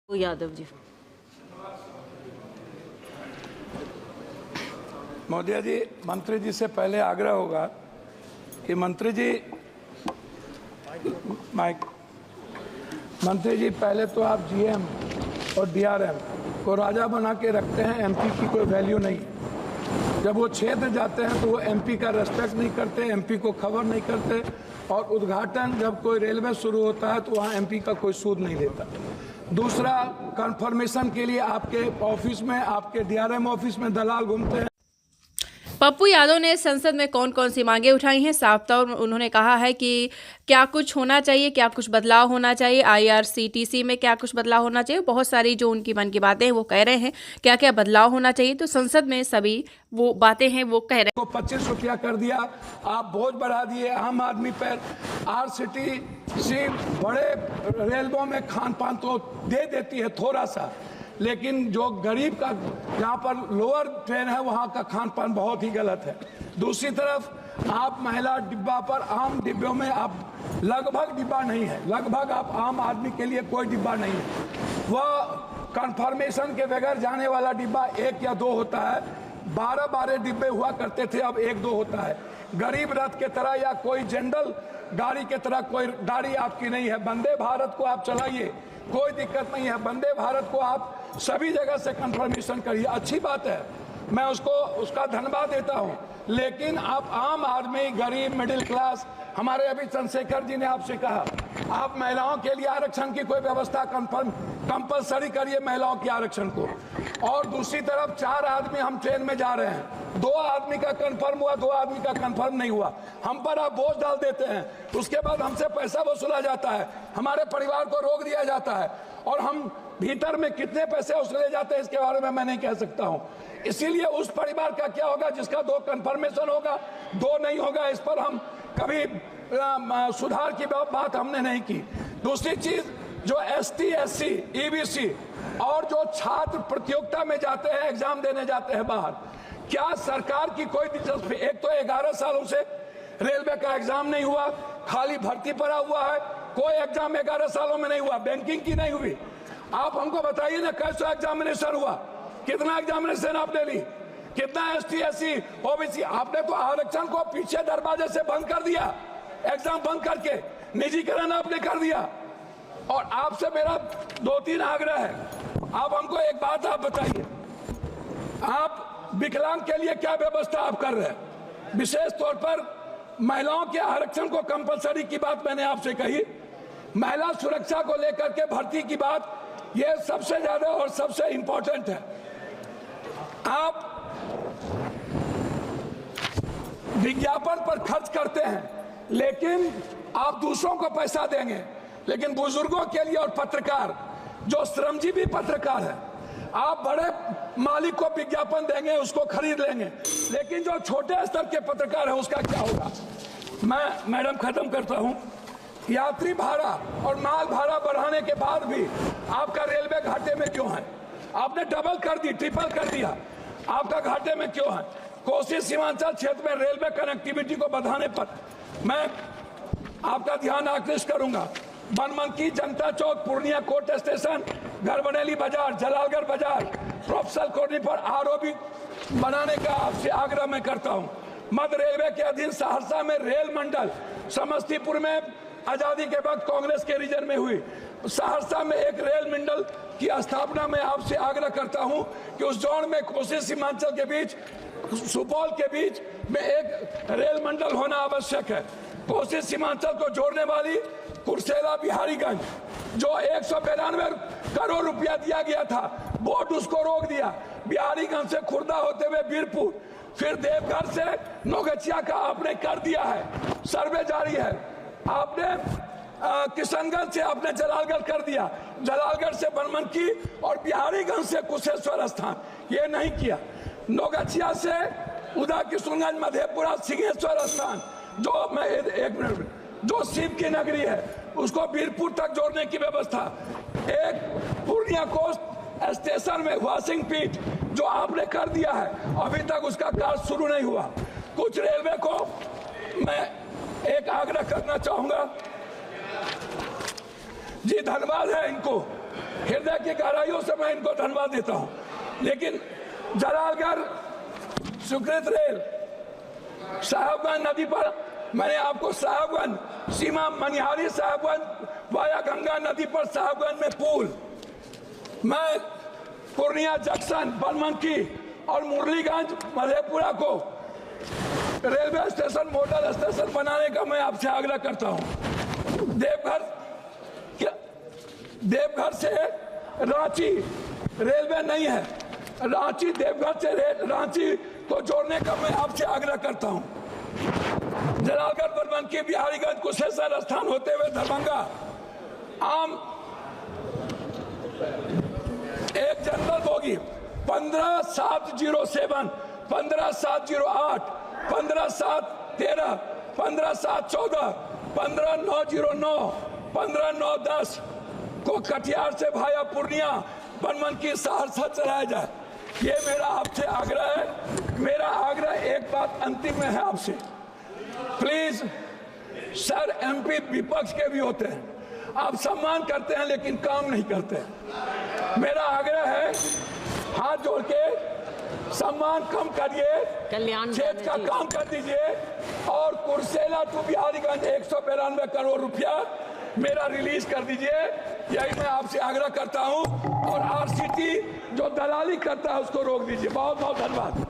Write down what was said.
यादव जी। महोदय जी, मंत्री जी से पहले आग्रह होगा कि मंत्री जी पहले तो आप जीएम और डीआरएम को राजा बना के रखते हैं, एमपी की कोई वैल्यू नहीं है। जब वो क्षेत्र जाते हैं तो वो एमपी का रेस्पेक्ट नहीं करते, एमपी को खबर नहीं करते, और उद्घाटन जब कोई रेलवे शुरू होता है तो वहाँ एमपी का कोई सूद नहीं लेता। दूसरा, कंफर्मेशन के लिए आपके ऑफिस में, आपके डीआरएम ऑफिस में दलाल घूमते हैं। पप्पू यादव ने संसद में कौन कौन सी मांगे उठाई हैं, साफ तौर उन्होंने कहा है कि क्या कुछ होना चाहिए, क्या कुछ बदलाव होना चाहिए, आईआरसीटीसी में क्या कुछ बदलाव होना चाहिए। बहुत सारी जो उनकी मन की बातें हैं वो कह रहे हैं क्या क्या बदलाव होना चाहिए। तो संसद में सभी वो बातें हैं वो कह रहे हैं। को 25 रुपया कर दिया, आप बोझ बढ़ा दिए आम आदमी पर। आरसीटीसी बड़े रेलवों में खान पान तो दे देती है थोड़ा सा, लेकिन जो गरीब का जहाँ पर लोअर ट्रेन है वहाँ का खान पान बहुत ही गलत है। दूसरी तरफ आप महिला डिब्बा पर, आम डिब्बों में आप लगभग डिब्बा नहीं है, लगभग आप आम आदमी के लिए कोई डिब्बा नहीं है। वह कंफर्मेशन के बगैर जाने वाला डिब्बा 1 या 2 होता है, 12 डिब्बे हुआ करते थे, अब 1-2 होता है। गरीब रथ के तरह या कोई जनरल गाड़ी के तरह कोई गाड़ी आपकी नहीं है। वंदे भारत को आप चलाइए, कोई दिक्कत नहीं है। वंदे भारत को आप सभी जगह से कंफर्मेशन करिए, अच्छी बात है, मैं उसका धन्यवाद देता हूं। लेकिन आप आम आदमी, गरीब, मिडिल क्लास, हमारे अभी चंद्रशेखर जी ने आपसे कहा आप महिलाओं के लिए आरक्षण की कोई व्यवस्था कंपलसरी करिए, महिलाओं के आरक्षण को। और दूसरी तरफ 4 आदमी हम ट्रेन में जा रहे हैं, 2 आदमी का कंफर्म हुआ, 2 आदमी का कंफर्म नहीं हुआ, हम पर आप बोझ डाल देते हैं। उसके बाद हमसे पैसा वसूला जाता है, हमारे परिवार को रोक दिया जाता है, और हम भीतर में कितने पैसे वसूले जाते हैं इसके बारे में मैं नहीं कह सकता हूं। इसीलिए उस परिवार का क्या होगा जिसका 2 कंफर्मेशन होगा, 2 नहीं होगा, इस पर हम कभी सुधार की बात हमने नहीं की। दूसरी चीज, जो एसटी, एससी, ईबीसी और जो छात्र प्रतियोगिता में जाते हैं, एग्जाम देने जाते हैं बाहर, क्या सरकार की कोई दिलचस्पी? एक तो 11 सालों से रेलवे का एग्जाम नहीं हुआ, खाली भर्ती पड़ा हुआ है, कोई एग्जाम 11 सालों में नहीं हुआ, बैंकिंग की नहीं हुई। आप हमको बताइए ना कैसा एग्जामिनेशन हुआ, कितना एग्जामिनेशन आपने ली, कितना एसटी, एससी, ओबीसी? आपने तो आरक्षण को पीछे दरवाजे से बंद कर दिया, एग्जाम बंद करके निजीकरण आपने कर दिया। और आपसे मेरा 2-3 आग्रह है, आप हमको एक बात आप बताइए, आप विकलांग के लिए क्या व्यवस्था आप कर रहे हैं? विशेष तौर पर महिलाओं के आरक्षण को कंपलसरी की बात मैंने आपसे कही, महिला सुरक्षा को लेकर के भर्ती की बात, ये सबसे ज्यादा और सबसे इंपॉर्टेंट है। आप विज्ञापन पर खर्च करते हैं, लेकिन आप दूसरों को पैसा देंगे, लेकिन बुजुर्गों के लिए और पत्रकार, जो श्रमजीवी पत्रकार है, आप बड़े मालिक को विज्ञापन देंगे, उसको खरीद लेंगे, लेकिन जो छोटे स्तर के पत्रकार है उसका क्या होगा? मैं मैडम खत्म करता हूं। यात्री भाड़ा और माल भाड़ा बढ़ाने के बाद भी आपका रेलवे घाटे में क्यों है? आपने डबल कर दी, ट्रिपल कर दिया, आपका घाटे में क्यों है? कोसी सीमांचल क्षेत्र में रेलवे कनेक्टिविटी को बढ़ाने पर मैं आपका ध्यान आकृष्ट करूंगा। बनमनकी, जनता चौक, पूर्णिया कोर्ट स्टेशन, गढ़बरेली बाजार, जलालगढ़ बाजार, प्रोफेसर कॉलोनी पर आरओबी बनाने का आपसे आग्रह मैं करता हूं। मध्य रेलवे के अधीन सहरसा में रेल मंडल, समस्तीपुर में आजादी के वक्त कांग्रेस के रीजन में हुई, सहरसा में एक रेल मंडल की स्थापना में आपसे आग्रह करता हूं कि उस जोन में कोसी सीमांचल के बीच, सुपौल के बीच में एक रेल मंडल होना आवश्यक है। कोसी सीमांचल को जोड़ने वाली कुर्सेला बिहारीगंज, जो 192 करोड़ रुपया दिया गया था, बोर्ड उसको रोक दिया। बिहारीगंज से खुर्दा होते हुए बीरपुर, फिर देवघर से नौगछिया का आपने कर दिया है, सर्वे जारी है। आपने किशनगंज से आपने जलालगढ़ कर दिया, जलालगढ़ से बनमनकी और बिहारीगंज से कुशेश्वर स्थान, ये नहीं किया। नौगछिया से उदा किशनगंज, मधेपुरा, सिंहेश्वर स्थान, जो मैं 1 मिनट, जो शिव की नगरी है, उसको बीरपुर तक जोड़ने की व्यवस्था। एक पूर्णिया कोस्ट स्टेशन में वॉशिंग पीट जो आपने कर दिया है, अभी तक उसका कार्य शुरू नहीं हुआ। कुछ रेलवे को मैं एक आग्रह करना चाहूंगा जी, धन्यवाद है इनको, हृदय की गहराइयों से मैं इनको धन्यवाद देता हूं। लेकिन जलालगढ़ सुकृत रेल साहेबगंज नदी पर मैंने आपको साहेबगंज सीमा मनिहारी साहेबगंज वाया गंगा नदी पर साहेबगंज में पुल, मैं पूर्णिया जंक्शन बनमनकी और मुरलीगंज मधेपुरा को रेलवे स्टेशन मॉडल स्टेशन बनाने का मैं आपसे आग्रह करता हूं। देवघर से रांची रेलवे नहीं है, रांची देवघर से रांची को जोड़ने का मैं आपसे आग्रह करता हूं। जलालगढ़ बनमनकी बिहारीगंज कुशेश्वर स्थान होते हुए दरभंगा आम एक जनरल बोगी 15,707, 15,708, 15,713, 15,714, 15,909, 15,910 को कटिहार से भाया पूर्णिया बनमनकी सहरसा चलाया जाए। ये मेरा आपसे आग्रह है। मेरा आग्रह एक बात अंतिम में है आपसे, प्लीज सर, एमपी विपक्ष के भी होते हैं, आप सम्मान करते हैं लेकिन काम नहीं करते। मेरा आग्रह है, हाथ जोड़ के सम्मान कम करिए, क्षेत्र का काम कर दीजिए और कुर्सेला टू बिहारीगंज 192 करोड़ रुपया मेरा रिलीज कर दीजिए। यही मैं आपसे आग्रह करता हूं और आरसीटी जो दलाली करता है उसको रोक दीजिए। बहुत बहुत धन्यवाद।